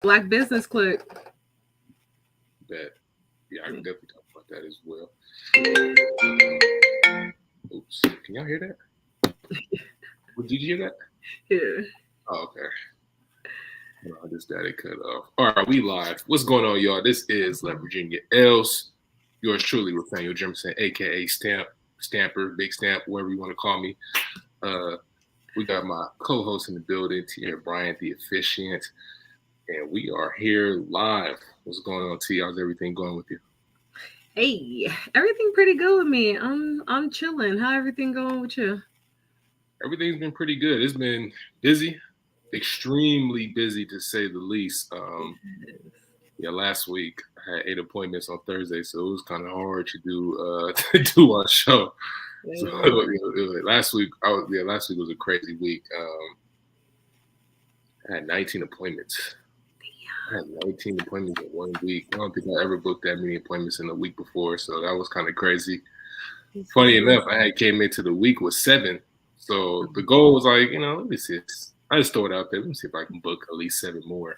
Black Business Clique. That yeah, I can definitely talk about that as well. Oops, can y'all hear that? Well, did you hear that? Yeah. Oh, okay. No, I just got it cut off. All right, we live. What's going on, y'all? This is Let Virginia Else. Yours truly, Nathaniel Jefferson, aka Stamper, Big Stamp, whatever you want to call me. Uh, we got my co-host in the building, T. Bryant, the officiant, and we are here live. What's going on, T? How's everything going with you? Hey, everything pretty good with me. I'm chilling. How everything going with you? Everything's been pretty good. It's been busy, extremely busy to say the least. Yeah, last week I had 8 appointments on Thursday, so it was kind of hard to do to do our show. So last week, last week was a crazy week. I had 19 appointments. I had 19 appointments in 1 week. I don't think I ever booked that many appointments in a week before, so that was kind of crazy. Funny enough, I had came into the week with 7, so the goal was like, let me see. I just throw it out there. Let me see if I can book at least 7 more,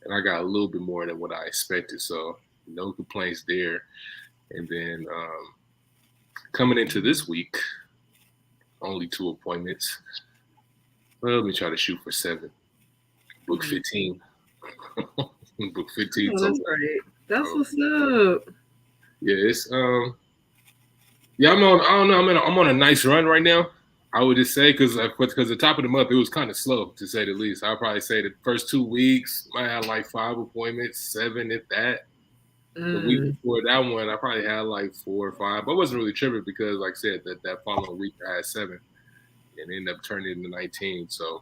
and I got a little bit more than what I expected. So no complaints there. And then coming into this week, only 2 appointments. Well, let me try to shoot for 7. Book 15. Book 15 Oh, total. that's great. That's So, what's up. yeah, it's yeah, I'm on. I don't know. I'm on a nice run right now. I would just say because the top of the month it was kind of slow to say the least. I'll probably say the first 2 weeks I had like 5 appointments, 7 if that. The week Mm, before that one, I probably had like 4 or 5. But I wasn't really tripping because, like I said, that following week I had 7 and ended up turning into 19. So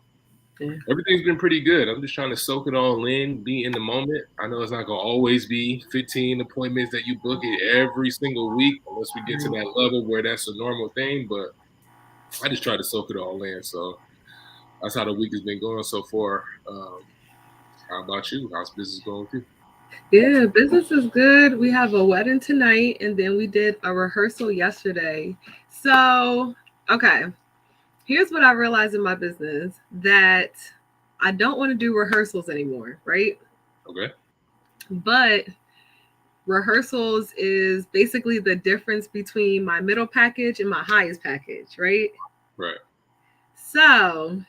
yeah, everything's been pretty good. I'm just trying to soak it all in, be in the moment. I know it's not gonna always be 15 appointments that you book it every single week, unless we get to right. that level where that's a normal thing. But I just try to soak it all in. So that's how the week has been going so far. How about you? How's business going with you? Yeah, business is good. We have a wedding tonight, and then we did a rehearsal yesterday. So, okay, here's what I realized in my business that I don't want to do rehearsals anymore, right? Okay. But rehearsals is basically the difference between my middle package and my highest package, right? Right. So,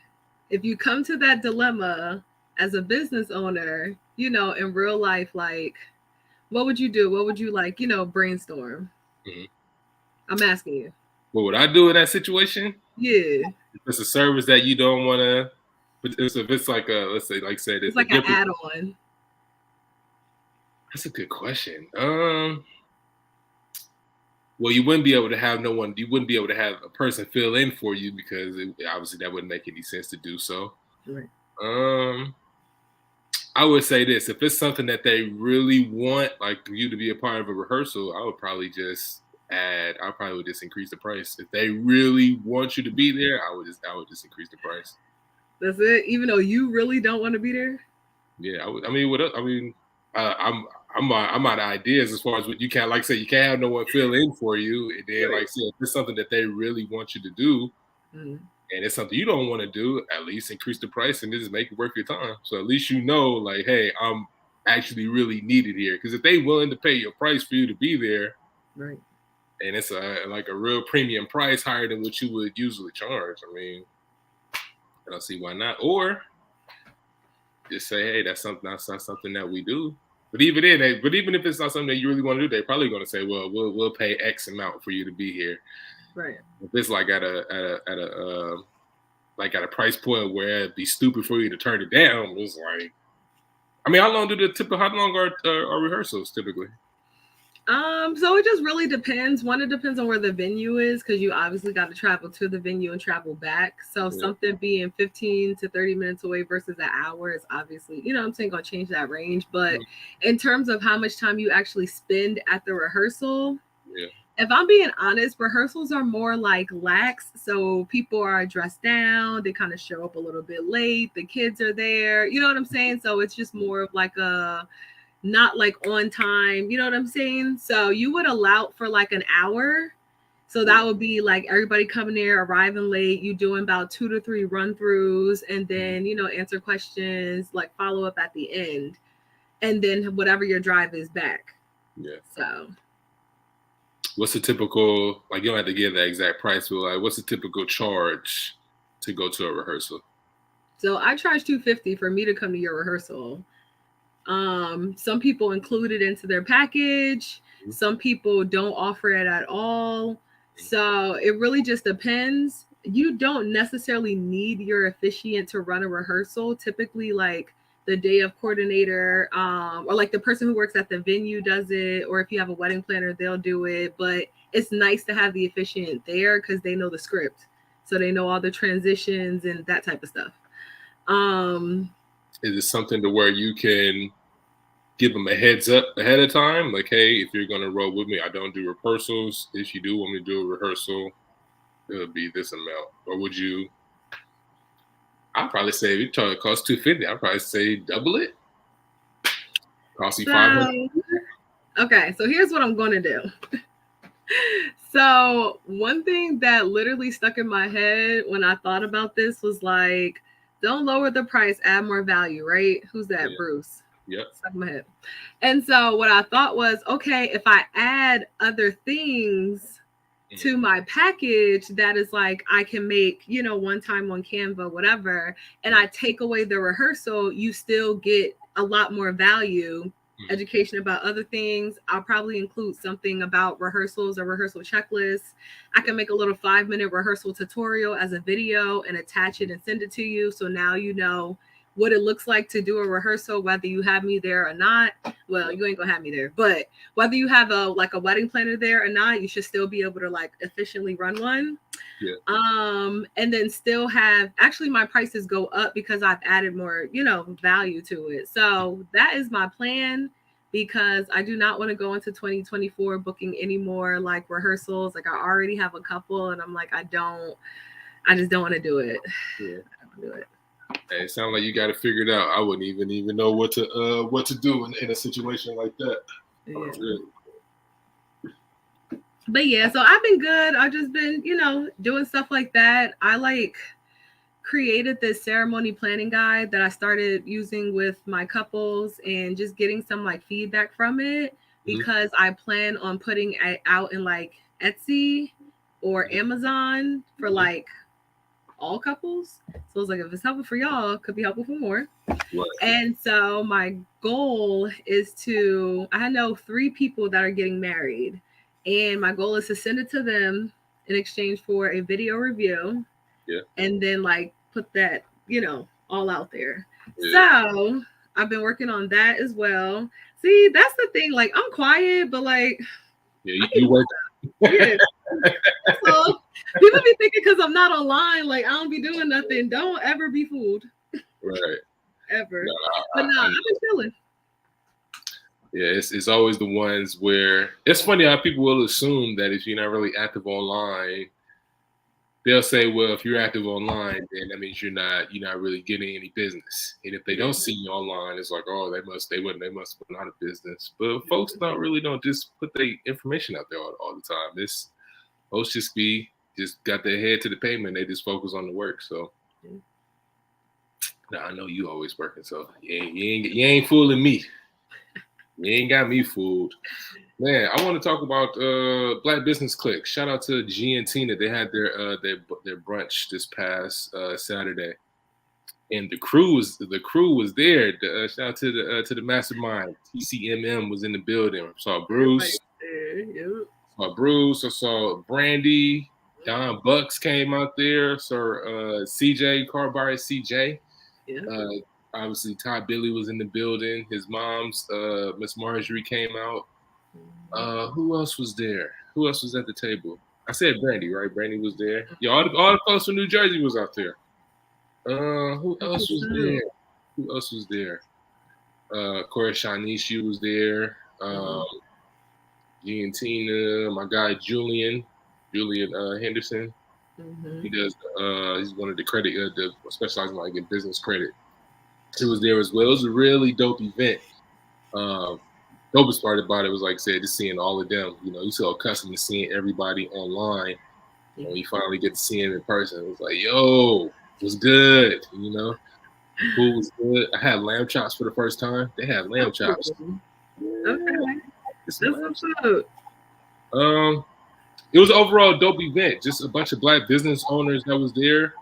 if you come to that dilemma as a business owner, in real life, like, what would you do? What would you like, brainstorm? Mm-hmm. I'm asking you. What would I do in that situation? Yeah. If it's a service that you don't want to, if it's like a, let's say, like said, It's the like an difference. add on. That's a good question. Well, you wouldn't be able to have no one. You wouldn't be able to have a person fill in for you because obviously that wouldn't make any sense to do so. Right. Um, I would say this: if it's something that they really want, like you to be a part of a rehearsal, I would probably just add. I probably would just increase the price. If they really want you to be there, I would just increase the price. That's it. Even though you really don't want to be there. Yeah, I would. I mean, what? I mean, uh, I'm. I'm out of ideas as far as what you can't, like I said, you can't have no one fill in for you. And then, like Right. I said, if it's something that they really want you to do, Mm, and it's something you don't want to do, at least increase the price and just make it worth your time. So at least like, hey, I'm actually really needed here. Because if they willing to pay your price for you to be there, right. and it's like a real premium price higher than what you would usually charge, I mean, I don't see why not. Or just say, hey, that's not something that we do. But even if it's not something that you really want to do, they're probably going to say, well, we'll pay X amount for you to be here. Right. If it's like at a price point where it'd be stupid for you to turn it down, it's like, I mean, how long are rehearsals typically? So it just really depends. One, it depends on where the venue is because you obviously got to travel to the venue and travel back. So Yeah. something being 15 to 30 minutes away versus an hour is obviously, what I'm saying, gonna change that range. But in terms of how much time you actually spend at the rehearsal, Yeah. if I'm being honest, rehearsals are more like lax. So people are dressed down, they kind of show up a little bit late, the kids are there, you know what I'm saying? So it's just more of like a not like on time, you know what I'm saying? So you would allow for like an hour. So that would be like everybody coming there, arriving late, you doing about 2 to 3 run throughs, and then, answer questions, like follow up at the end, and then whatever your drive is back. Yeah. So what's the typical, like, you don't have to give that exact price, but like, what's the typical charge to go to a rehearsal? So I charge $250 for me to come to your rehearsal. Some people include it into their package. Some people don't offer it at all. So it really just depends. You don't necessarily need your officiant to run a rehearsal. Typically, like the day of coordinator, or like the person who works at the venue does it, or if you have a wedding planner, they'll do it. But it's nice to have the officiant there because they know the script. So they know all the transitions and that type of stuff. Is it something to where you can give them a heads up ahead of time? Like, hey, if you're going to roll with me, I don't do rehearsals. If you do want me to do a rehearsal, it'll be this amount. Or would you? I'd probably say if you try to cost $250, I'd probably say double it. Cost you $500. Okay, so here's what I'm going to do. So one thing that literally stuck in my head when I thought about this was like, don't lower the price, add more value, right? Who's that? Yeah. Bruce. Yep. Stuck in my head. And so what I thought was, okay, if I add other things to my package that is like I can make, one time on Canva, whatever, and I take away the rehearsal, you still get a lot more value, education about other things. I'll probably include something about rehearsals or rehearsal checklists. I can make a little 5-minute rehearsal tutorial as a video and attach it and send it to you. So now you know what it looks like to do a rehearsal, whether you have me there or not. Well, you ain't gonna have me there, but whether you have a wedding planner there or not, you should still be able to like efficiently run one. Yeah. And then still have, actually my prices go up because I've added more, value to it. So that is my plan, because I do not want to go into 2024 booking any more like rehearsals. Like I already have a couple and I'm like, I just don't want to do it. Yeah. I don't do it. Hey, it sounds like you got to figure it out. I wouldn't even know what to do in a situation like that. Yeah. But yeah, so I've been good. I've just been, doing stuff like that. I like created this ceremony planning guide that I started using with my couples and just getting some like feedback from it, because I plan on putting it out in like Etsy or Amazon for like all couples. So it's like, if it's helpful for y'all, it could be helpful for more. Right. And so my goal is I know 3 people that are getting married, and my goal is to send it to them in exchange for a video review. Yeah. And then like put that, all out there. Yeah. So I've been working on that as well. See, that's the thing. Like I'm quiet, but like, yeah, you work. Yeah. So people be thinking because I'm not online, like I don't be doing nothing. Don't ever be fooled. Right. Ever. But no, I've been chilling. Yeah, it's always the ones where it's funny how people will assume that if you're not really active online, they'll say, well, if you're active online, then that means you're not really getting any business. And if they don't see you online, it's like, oh, they must be out of business. But folks don't just put their information out there all the time. It's folks just got their head to the pavement. They just focus on the work. So now I know you always working, so you ain't fooling me. You ain't got me fooled. Man, I want to talk about Black Business Click. Shout out to G and Tina. They had their brunch this past Saturday, and the crew was there. Shout out to the mastermind. TCMM was in the building. Saw Bruce. I saw Brandy. Don Bucks came out there. Saw CJ Carbar CJ. Yeah. Obviously, Todd Billy was in the building. His mom's Miss Marjorie came out. Who else was there? Who else was at the table? I said Brandy, right? Brandy was there. Yeah, all the folks from New Jersey was out there. Who else was there? Who else was there? Of course, Shanice was there. G and Tina, my guy Julian Henderson. He does. He's one of the credit, specializing like in business credit. He was there as well. It was a really dope event. dopest part about it was, like I said, just seeing all of them. You know, you so accustomed to seeing everybody online. And when you finally get to see them in person, it was like, yo, it was good. You know, food was good. I had lamb chops for the first time. They had lamb chops. Oh, Yeah, okay. it's some That's lamb what's chops. up. It was overall a dope event. Just a bunch of black business owners that was there.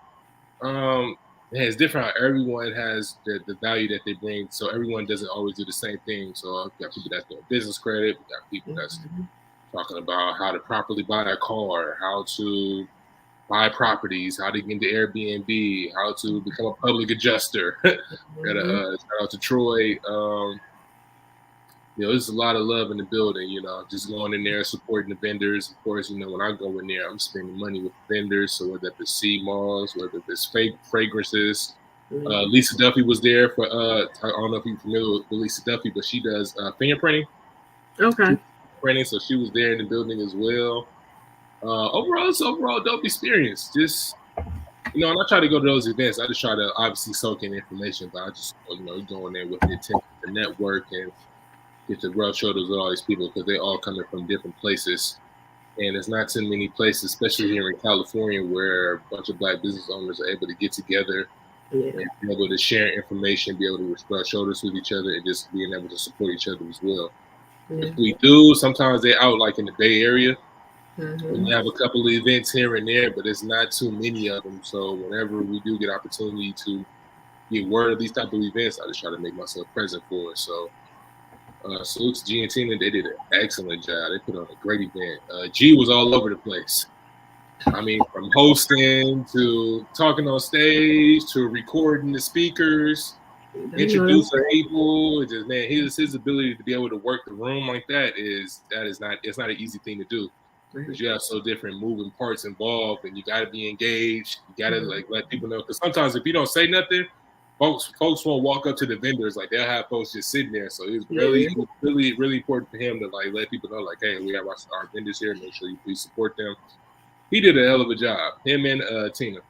Um, yeah, it's different how everyone has the value that they bring. So everyone doesn't always do the same thing. So we got people that's doing business credit. We got people that's Mhm. talking about how to properly buy a car, how to buy properties, how to get into Airbnb, how to become a public adjuster. Got a Mhm. shout out to Troy. There's a lot of love in the building. Just going in there, supporting the vendors. Of course, when I go in there, I'm spending money with the vendors. So whether it's sea malls, whether it's fake fragrances. Yeah. Lisa Duffy was there for. I don't know if you're familiar with Lisa Duffy, but she does fingerprinting. Okay. So she was there in the building as well. Overall, it's overall dope experience. Just and I try to go to those events. I just try to obviously soak in information, but I just go in there with the intent to network and get to rub shoulders with all these people because they all coming from different places. And there's not too many places, especially here in California, where a bunch of black business owners are able to get together Yeah. and be able to share information, be able to rub shoulders with each other, and just being able to support each other as well. If Yeah. we do, sometimes they're out like in the Bay Area. Mhm. We have a couple of events here and there, but it's not too many of them. So whenever we do get opportunity to get word of these type of events, I just try to make myself present for it. So salute to G and Tina. They did an excellent job. They put on a great event. G was all over the place. I mean, from hosting to talking on stage to recording the speakers, I know that's introducing people. Just man, his ability to be able to work the room like that is not it's not an easy thing to do right. because you have so different moving parts involved, and you got to be engaged. You got to Mhm. like let people know because sometimes if you don't say nothing, folks won't walk up to the vendors like they'll have folks just sitting there. So Yeah. it was really really important for him to like let people know like, hey, we have our vendors here. Make sure you please support them. He did a hell of a job. Him and Tina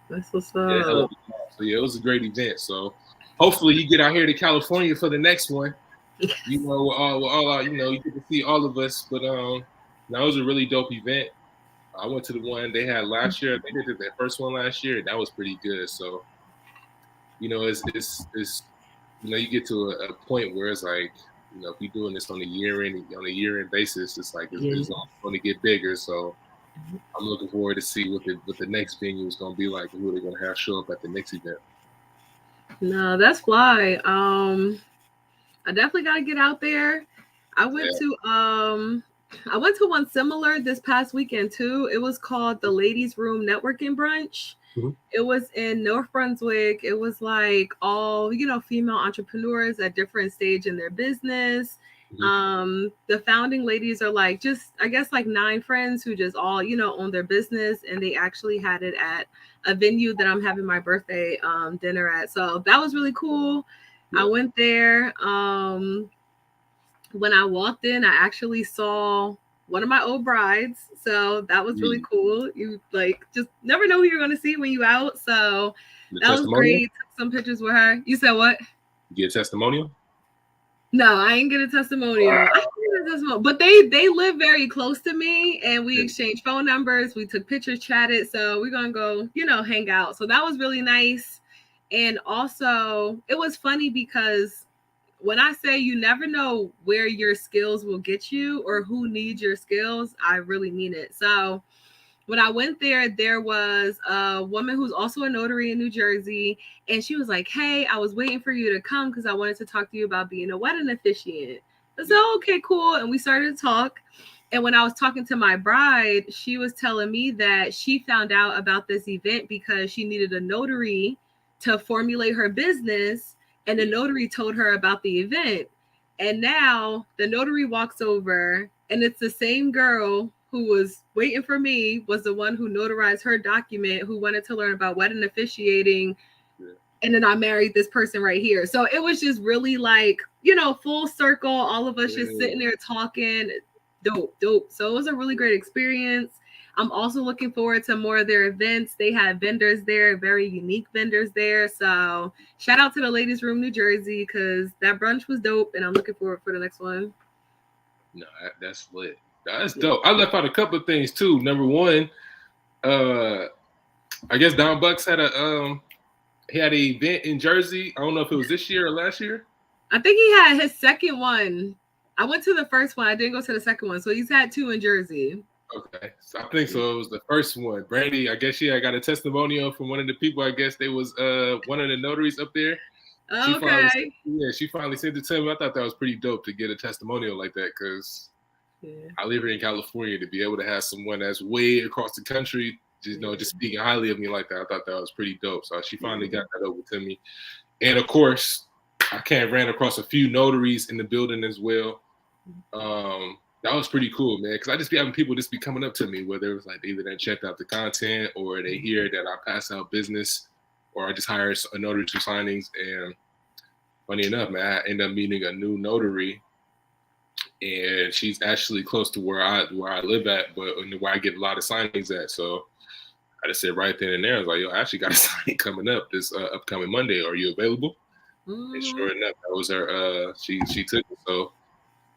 That's what's did a hell of up. a job. So yeah, it was a great event. So hopefully you get out here to California for the next one. You get to see all of us. But that was a really dope event. I went to the one they had last year. They did their first one last year, and that was pretty good. So it's you get to a point where it's like if you're doing this on a year in basis, it's like Yeah. it's going to get bigger. So I'm looking forward to see what the next venue is going to be like and who they're going to have show up at the next event. No, that's why. I definitely gotta get out there. I went Yeah. to um I went to one similar this past weekend too. It was called the Ladies Room Networking Brunch. Mm-hmm. It was in North Brunswick. It was like all, female entrepreneurs at different stage in their business. Mm-hmm. The founding ladies are like just I guess like 9 friends who just all, own their business, and they actually had it at a venue that I'm having my birthday dinner at. So that was really cool. I Yeah. went there. When I walked in, I actually saw one of my old brides. So that was really Mm. cool. You like just never know who you're gonna see when you out. So The that was testimonial? great. Took some pictures with her. You said what? You get a testimonial? No, I ain't get a testimonial. I didn't get a testimonial, but they live very close to me, and we Yeah. exchanged phone numbers. We took pictures, chatted. So we're gonna go, hang out. So that was really nice. And also, it was funny because when I say you never know where your skills will get you or who needs your skills, I really mean it. So when I went there, there was a woman who's also a notary in New Jersey, and she was like, "Hey, I was waiting for you to come because I wanted to talk to you about being a wedding officiant." I said, Yeah. "Oh, okay, cool," and we started to talk. And when I was talking to my bride, she was telling me that she found out about this event because she needed a notary to formulate her business, and the Yeah. notary told her about the event. And now the notary walks over, and it's the same girl who was waiting for me, was the one who notarized her document, who wanted to learn about wedding officiating. Yeah. And then I married this person right here. So it was just really like, full circle, all of us just sitting there talking. Dope, dope. So it was a really great experience. I'm also looking forward to more of their events. They have vendors there, very unique vendors there. So shout out to the Ladies Room New Jersey because that brunch was dope, and I'm looking forward for the next one. No, that's lit. That's dope. I left out a couple of things too. Number one, I guess Don Bucks had he had an event in Jersey. I don't know if it was this year or last year. I think he had his second one. I went to the first one. I didn't go to the second one. So he's had two in Jersey. Okay, so I think so. It was the first one. Brandy, I guess she had got a testimonial from one of the people. I guess they was one of the notaries up there. Okay. She finally sent it to me. I thought that was pretty dope to get a testimonial like that because I live here in California. To be able to have someone that's way across the country, just speaking highly of me like that, I thought that was pretty dope. So she finally got that over to me. And of course, I ran across a few notaries in the building as well. That was pretty cool, man. Because I just be having people just be coming up to me, whether it was like either they checked out the content or they hear that I pass out business, or I just hire a notary to signings. And funny enough, man, I end up meeting a new notary, and she's actually close to where I live at, but where I get a lot of signings at. So I just said right then and there, I was like, yo, I actually got a signing coming up this upcoming Monday. Are you available? And sure enough, that was her. She took it. So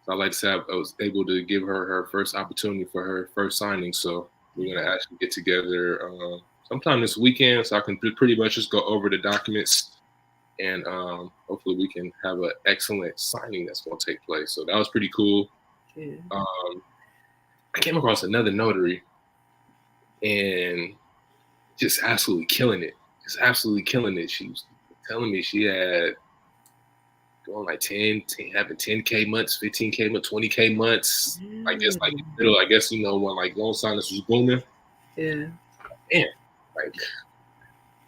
I like to say I was able to give her first opportunity for her first signing. So we're gonna actually get together sometime this weekend, so I can pretty much just go over the documents, and hopefully we can have an excellent signing that's gonna take place. So that was pretty cool. Yeah. I came across another notary, and just absolutely killing it. She was telling me she had going like having 10K months, 15K months, 20K months. I guess like middle, when like loan signings was booming. Yeah. Man, like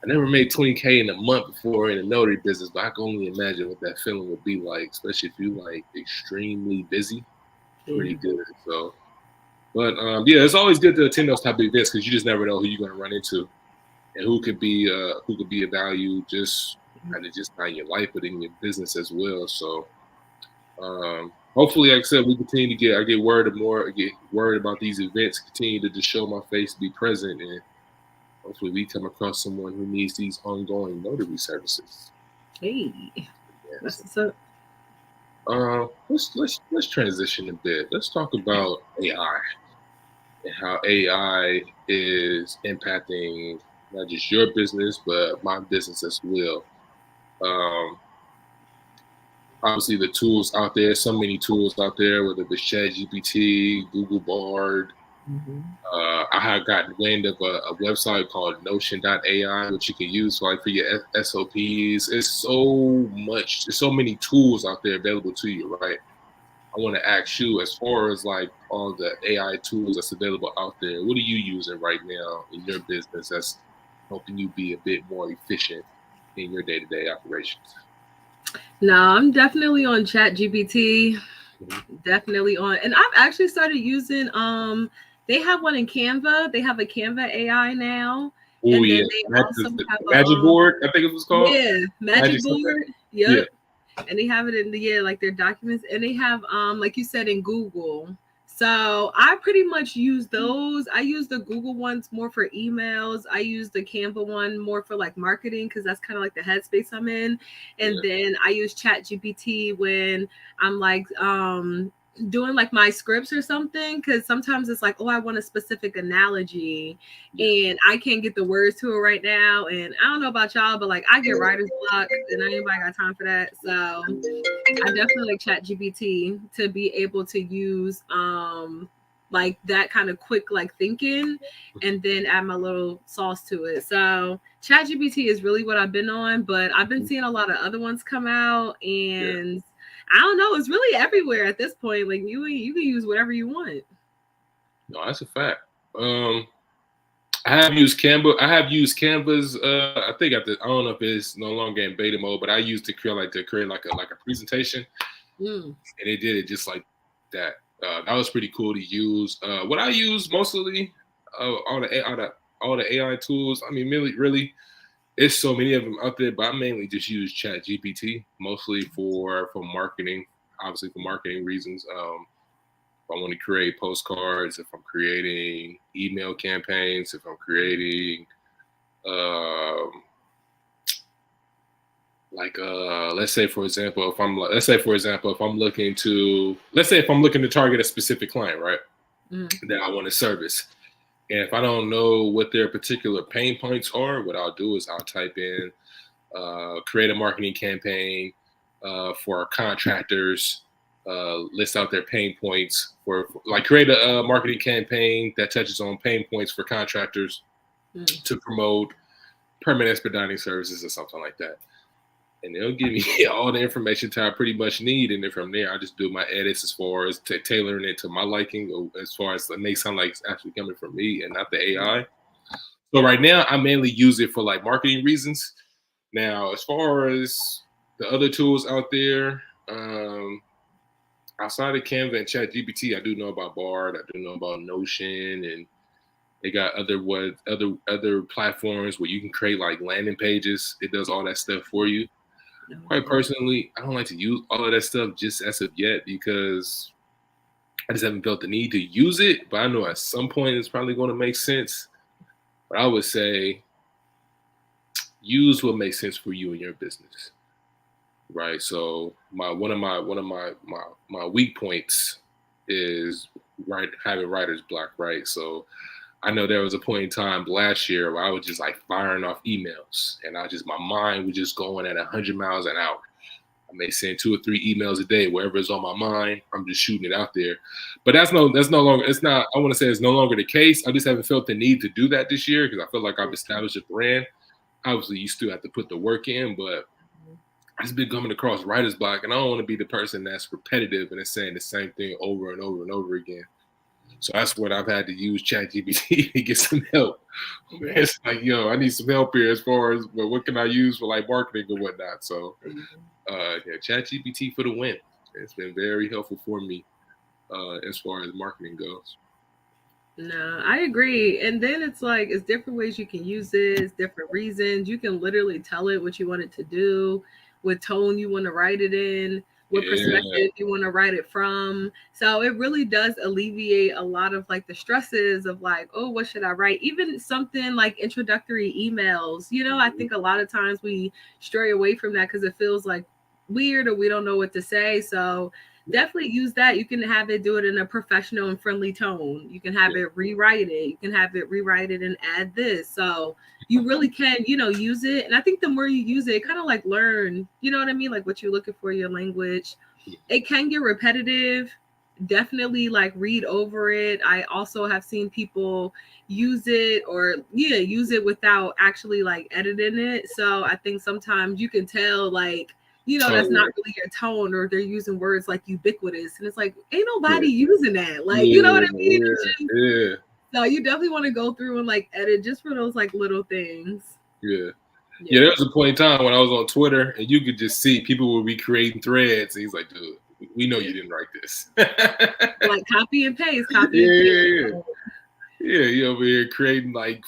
I never made 20K in a month before in the notary business, but I can only imagine what that feeling would be like, especially if you like extremely busy. Pretty good. So, but yeah, it's always good to attend those type of events because you just never know who you're gonna run into and who could be a value just not in your life but in your business as well. So hopefully, like I said, we continue to get word about these events, continue to just show my face, be present, and hopefully we come across someone who needs these ongoing notary services. Hey, that's what's up. Let's transition a bit. Let's talk about AI and how AI is impacting not just your business but my business as well. Obviously, the tools out there, so many tools out there, whether it's ChatGPT, Google Bard. I have gotten wind of a website called Notion.ai, which you can use for your SOPs. There's so many tools out there available to you, right? I want to ask you, as far as like all the AI tools that's available out there, what are you using right now in your business that's helping you be a bit more efficient in your day-to-day operations? No, I'm definitely on ChatGPT. Definitely on, and I've actually started using. They have one in Canva. They have a Canva AI now, and then they also have Magic Board. I think it was called. Yeah, Magic Board. Yep. Yeah. And they have it in like their documents, and they have like you said in Google. So I pretty much use those. I use the Google ones more for emails. I use the Canva one more for like marketing because that's kind of like the headspace I'm in. And then I use ChatGPT when I'm like doing like my scripts or something, because sometimes it's like, oh, I want a specific analogy and I can't get the words to it right now. And I don't know about y'all, but like I get writer's block and anybody got time for that. So I definitely like ChatGPT to be able to use like that kind of quick like thinking and then add my little sauce to it. So ChatGPT is really what I've been on, but I've been seeing a lot of other ones come out, and I don't know, it's really everywhere at this point. Like you can use whatever you want. No, that's a fact. I have used Canva. I have used Canva's. I think I don't know if it's no longer in beta mode, but I used to create like a presentation, and it did it just like that. That was pretty cool to use. What I use mostly, all the AI tools. I mean, really, it's so many of them out there, but I mainly just use ChatGPT mostly for marketing. Obviously, for marketing reasons. If I want to create postcards, if I'm creating email campaigns, if I'm creating Like let's say for example, if I'm looking to target a specific client, right? That I want to service. And if I don't know what their particular pain points are, what I'll do is I'll type in create a marketing campaign for our contractors, list out their pain points for like create a marketing campaign that touches on pain points for contractors to promote permit expediting services or something like that. And they'll give me all the information I pretty much need, and then from there, I just do my edits as far as tailoring it to my liking, or as far as it may sound like it's actually coming from me and not the AI. So right now, I mainly use it for like marketing reasons. Now, as far as the other tools out there, outside of Canva and ChatGPT, I do know about Bard, I do know about Notion, and they got other platforms where you can create like landing pages. It does all that stuff for you. Quite personally, I don't like to use all of that stuff just as of yet because I just haven't felt the need to use it. But I know at some point it's probably going to make sense. But I would say use what makes sense for you and your business, right? So one of my weak points is having writer's block, right? So I know there was a point in time last year where I was just like firing off emails, and my mind was just going at 100 miles an hour. I may send 2 or 3 emails a day, wherever it's on my mind. I'm just shooting it out there. But that's no longer. It's not. I want to say it's no longer the case. I just haven't felt the need to do that this year because I feel like I've established a brand. Obviously, you still have to put the work in, but I just been coming across writer's block, and I don't want to be the person that's repetitive and is saying the same thing over and over and over again. So that's what I've had to use ChatGPT to get some help. It's like, yo, I need some help here as far as what can I use for like marketing or whatnot. So, yeah, ChatGPT for the win. It's been very helpful for me as far as marketing goes. No, I agree. And then it's like it's different ways you can use it, it's different reasons. You can literally tell it what you want it to do, what tone you want to write it in, what Yeah, perspective you want to write it from. So it really does alleviate a lot of like the stresses of like, oh, what should I write? Even something like introductory emails. I think a lot of times we stray away from that because it feels like weird or we don't know what to say. So definitely use that. You can have it do it in a professional and friendly tone. You can have yeah. it rewrite it. You can have it rewrite it and add this. So you really can, use it. And I think the more you use it, kind of like learn, you know what I mean? Like what you're looking for, your language. It can get repetitive. Definitely like read over it. I also have seen people use it or use it without actually like editing it. So I think sometimes you can tell like Oh that's yeah, not really your tone, or they're using words like ubiquitous. And it's like, ain't yeah, nobody using that. Like, you know what yeah, I mean? It's yeah, just, yeah, so you definitely want to go through and like edit just for those like little things. yeah. Yeah, Yeah. there was a point in time when I was on Twitter and you could just see people would be creating threads. And he's like, dude, we know you didn't write this. Like copy and paste, Yeah, copy and paste. yeah, yeah. Yeah, you over here creating like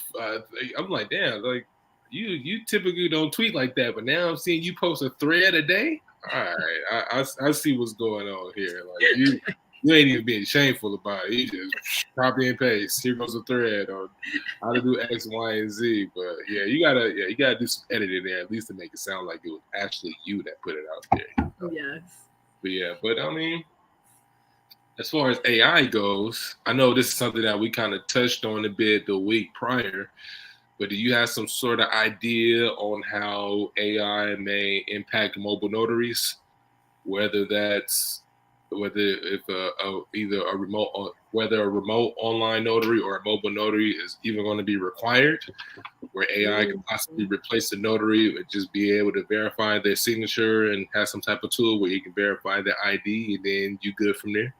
I'm like, damn, like you typically don't tweet like that, but now I'm seeing you post a thread a day. All right, I see what's going on here. Like you ain't even being shameful about it. You just copy and paste. Here goes a thread on how to do X, Y, and Z. But yeah, you gotta do some editing there at least to make it sound like it was actually you that put it out there. Yes. But yeah, but I mean, as far as AI goes, I know this is something that we kind of touched on a bit the week prior, but do you have some sort of idea on how AI may impact mobile notaries? Whether that's whether if either a remote whether a remote online notary or a mobile notary is even going to be required, where AI could possibly replace the notary and just be able to verify their signature and have some type of tool where you can verify their ID and then you good from there.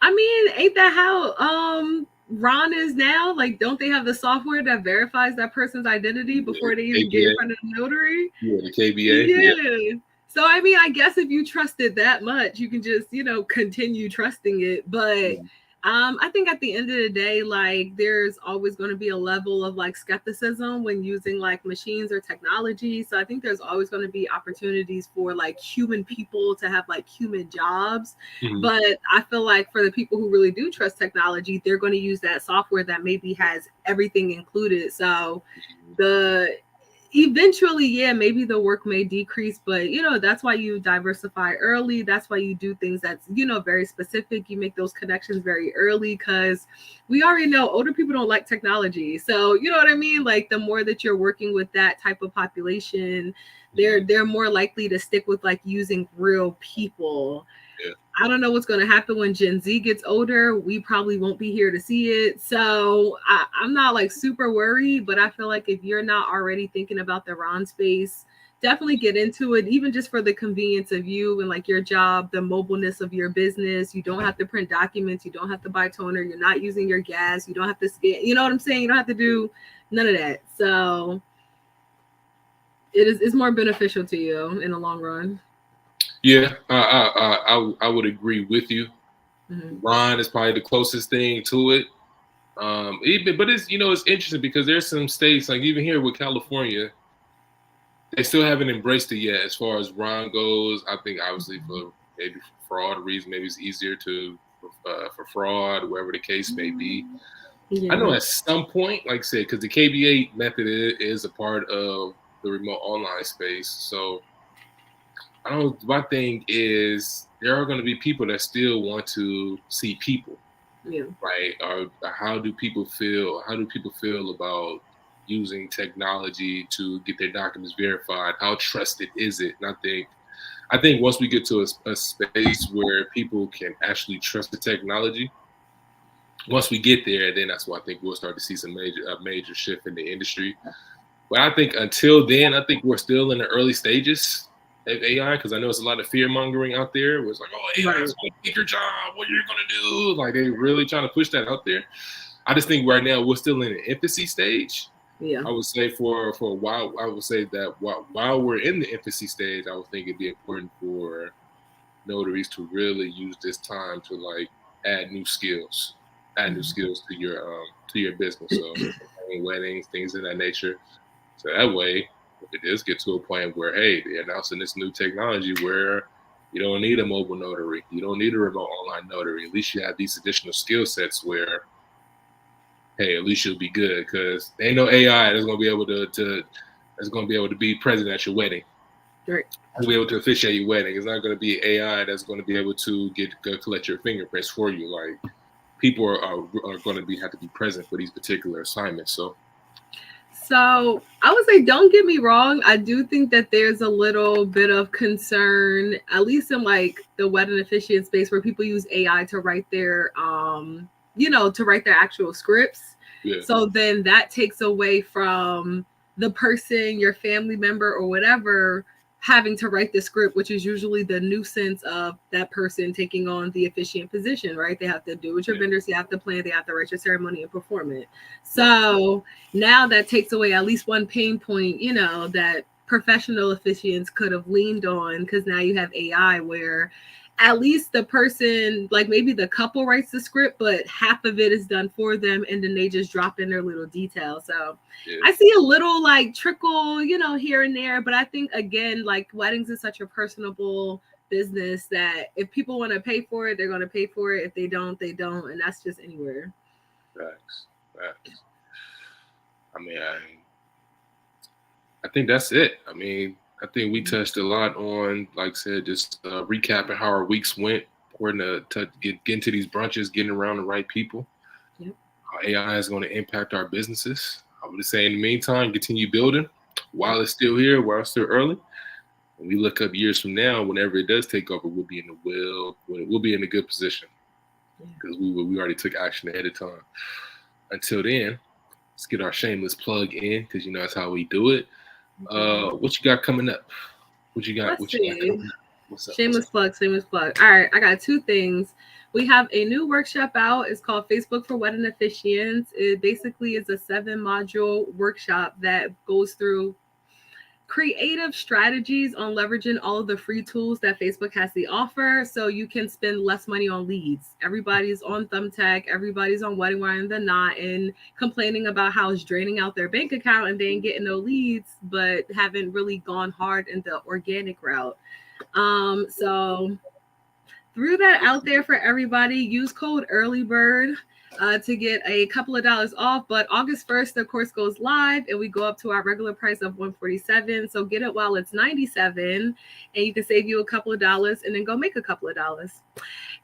I mean, ain't that how Ron is now? Like, don't they have the software that verifies that person's identity Yeah, before they even get in KBA, front of the notary? yeah, the KBA, yeah. Yeah. So I mean, I guess if you trust it that much, you can just, continue trusting it. But I think at the end of the day, like there's always going to be a level of like skepticism when using like machines or technology. So I think there's always going to be opportunities for like human people to have like human jobs. Mhm. But I feel like for the people who really do trust technology, they're going to use that software that maybe has everything included. So the eventually, yeah, maybe the work may decrease, but that's why you diversify early. That's why you do things that's very specific. You make those connections very early, because we already know older people don't like technology. So you know what I mean? Like, the more that you're working with that type of population, they're more likely to stick with like using real people. Yeah. I don't know what's going to happen when Gen Z gets older. We probably won't be here to see it. So I'm not like super worried, but I feel like if you're not already thinking about the Ron space, definitely get into it, even just for the convenience of you and like your job, the mobileness of your business. You don't have to print documents. You don't have to buy toner. You're not using your gas. You don't have to scan. You know what I'm saying? You don't have to do none of that. So it's more beneficial to you in the long run. Yeah, I would agree with you. Mm-hmm. Ron is probably the closest thing to it. Even, but it's it's interesting because there's some states like even here with California, they still haven't embraced it yet as far as Ron goes. I think obviously for maybe for fraud reasons, maybe it's easier to for fraud, wherever the case may be. I Yeah. know at some point, like I said, because the KBA method is a part of the remote online space. So I don't know. My thing is there are going to be people that still want to see people, Yeah. right? Or how do people feel? How do people feel about using technology to get their documents verified? How trusted is it? And I think once we get to a space where people can actually trust the technology, once we get there, then that's why I think we'll start to see some major shift in the industry. But I think until then, I think we're still in the early stages of AI because I know it's a lot of fear mongering out there. Where it's like, oh, AI Right. is going to take your job. What are you going to do? Like they really trying to push that out there. I just think right now we're still in the infancy stage. Yeah. I would say for a while, I would say that while we're in the infancy stage, I would think it'd be important for notaries to really use this time to like add new skills, to your business. So weddings, things of that nature. So that way, if it does get to a point where hey, they're announcing this new technology where you don't need a mobile notary, you don't need a remote online notary. At least you have these additional skill sets where hey, at least you'll be good because there ain't no AI that's gonna be able to be present at your wedding. Right. To be able to officiate your wedding. It's not going to be AI that's going to be able to collect your fingerprints for you. Like people are going to have to be present for these particular assignments. So So I would say, don't get me wrong. I do think that there's a little bit of concern, at least in like the wedding officiant space, where people use AI to write their actual scripts. yeah, So then that takes away from the person, your family member, or whatever, having to write the script, which is usually the nuisance of that person taking on the officiant position, right? They have to do with your yeah, vendors, they have to plan, they have to write your ceremony and perform it. right, So now that takes away at least one pain point, that professional officiants could have leaned on, because now you have AI where at least the person, like maybe the couple writes the script, but half of it is done for them and then they just drop in their little details. So yeah, I see a little like trickle, here and there, but I think again, like weddings is such a personable business that if people want to pay for it, they're going to pay for it. If they don't, they don't. And that's just anywhere. facts, facts. I mean, I think that's it. I mean, I think we touched a lot on, like I said, just recapping how our weeks went. Important to get into these brunches, getting around the right people. Yep. How AI is going to impact our businesses. I would say in the meantime, continue building while it's still here, while it's still early. When we look up years from now, whenever it does take over, we'll be in a good position because we already took action ahead of time. Until then, let's get our shameless plug in because that's how we do it. What you got coming up? What you got? Let's What you got see. coming up? What's up? What's Shameless up? plug, shameless plug. All right, I got two things. We have a new workshop out. It's called Facebook for Wedding Officiants. It basically is a 7-module workshop that goes through creative strategies on leveraging all of the free tools that Facebook has to offer so you can spend less money on leads. Everybody's on Thumbtack, everybody's on Wedding Wire and the Knot and complaining about how it's draining out their bank account and they ain't getting no leads, but haven't really gone hard in the organic route. So threw that out there for everybody. Use code earlybird. to get a couple of dollars off. But August 1st, the course goes live and we go up to our regular price of 147. So get it while it's 97 and you can save you a couple of dollars and then go make a couple of dollars.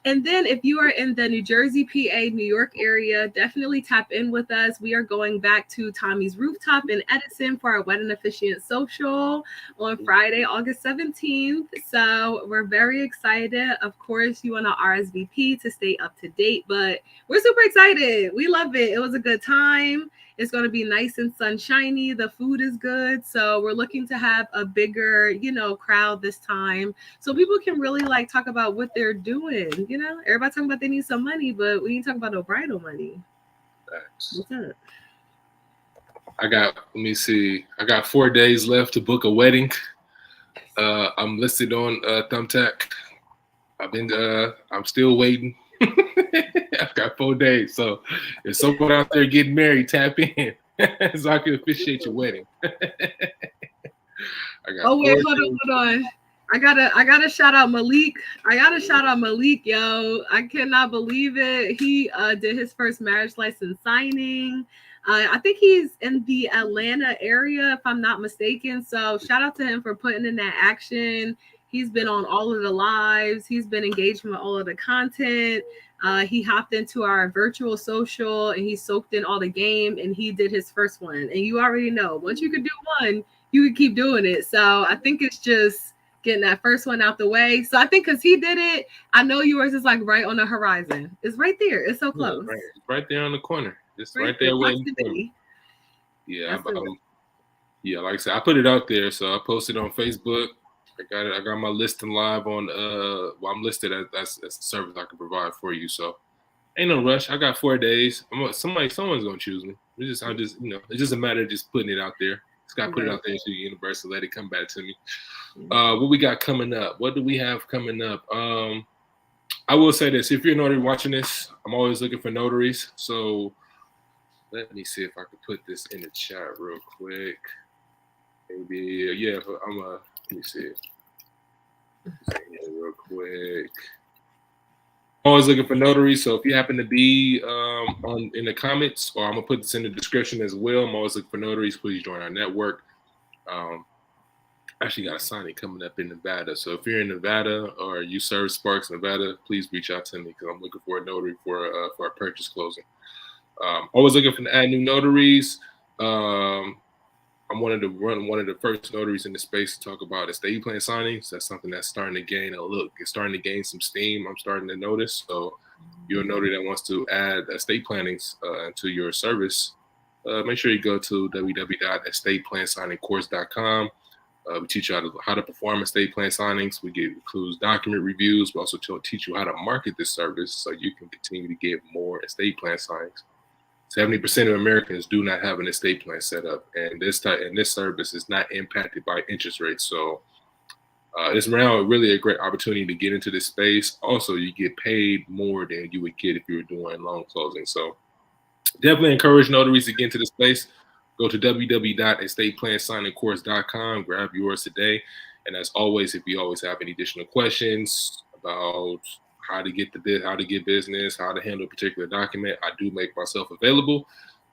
And then if you are in the New Jersey, PA, New York area, definitely tap in with us. We are going back to Tommy's Rooftop in Edison for our Wedding Officiant Social on Friday, August 17th. So we're very excited. Of course, you want to RSVP to stay up to date, but we're super excited. We love it. It was a good time. It's going to be nice and sunshiny. The food is good. So we're looking to have a bigger, crowd this time. So people can really like talk about what they're doing. Everybody talking about they need some money, but we ain't talking about no bridal money. Thanks. What's up? Let me see. I got 4 days left to book a wedding. I'm listed on Thumbtack. I'm still waiting. I've got 4 days. So if someone out there getting married, tap in so I can officiate your wedding. Hold on. I gotta shout out Malik. Yo. I cannot believe it. He did his first marriage license signing. I think he's in the Atlanta area, if I'm not mistaken. So shout out to him for putting in that action. He's been on all of the lives. He's been engaged with all of the content. He hopped into our virtual social and he soaked in all the game and he did his first one. And you already know, once you can do one, you can keep doing it. So I think it's just getting that first one out the way. So I think because he did it, I know yours is like right on the horizon. It's right there. It's so close. Yeah, right there on the corner. It's right there waiting for me. Yeah, yeah. Like I said, I put it out there, so I posted on Facebook. I got my listing live on. I'm listed as a service I can provide for you. So ain't no rush. I got 4 days. Someone's gonna choose me. It's just a matter of just putting it out there. Just gotta put it out there to the universe and let it come back to me. What we got coming up? What do we have coming up? I will say this: if you're a notary watching this, I'm always looking for notaries. So let me see if I can put this in the chat real quick. Maybe let me see. Real quick. Always looking for notaries. So if you happen to be in the comments, or I'm gonna put this in the description as well. I'm always looking for notaries. Please join our network. Actually got a signing coming up in Nevada. So if you're in Nevada or you serve Sparks, Nevada, please reach out to me because I'm looking for a notary for a purchase closing. Always looking to add new notaries. I'm one of the first notaries in the space to talk about estate plan signings. That's something that's starting to gain a look. It's starting to gain some steam. I'm starting to notice. So you're a notary that wants to add estate plannings to your service, make sure you go to www.estateplansigningcourse.com. We teach you how to perform estate plan signings. We includes document reviews. We also teach you how to market this service so you can continue to get more estate plan signings. 70% of Americans do not have an estate plan set up, and this service is not impacted by interest rates. So it's now really a great opportunity to get into this space. Also, you get paid more than you would get if you were doing loan closing. So definitely encourage notaries to get into the space. Go to www.estateplansigningcourse.com, grab yours today. And as always, if you always have any additional questions about how to get business, how to handle a particular document, I do make myself available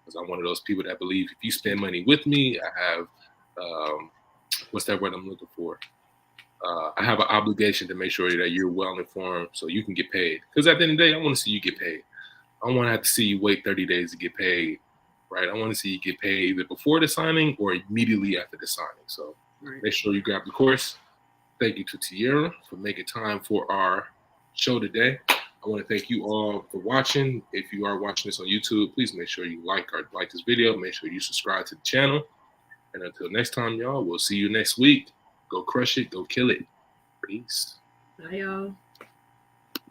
because I'm one of those people that believe if you spend money with me, I have what's that word I'm looking for? I have an obligation to make sure that you're well informed so you can get paid. Because at the end of the day, I want to see you get paid. I don't want to have to see you wait 30 days to get paid, right? I want to see you get paid either before the signing or immediately after the signing. So make sure you grab the course. Thank you to Tierra for making time for our show today. I want to thank you all for watching. If you are watching this on YouTube, please make sure you like this video. Make sure you subscribe to the channel. And until next time, y'all, we'll see you next week. Go crush it. Go kill it. Peace. Bye, y'all.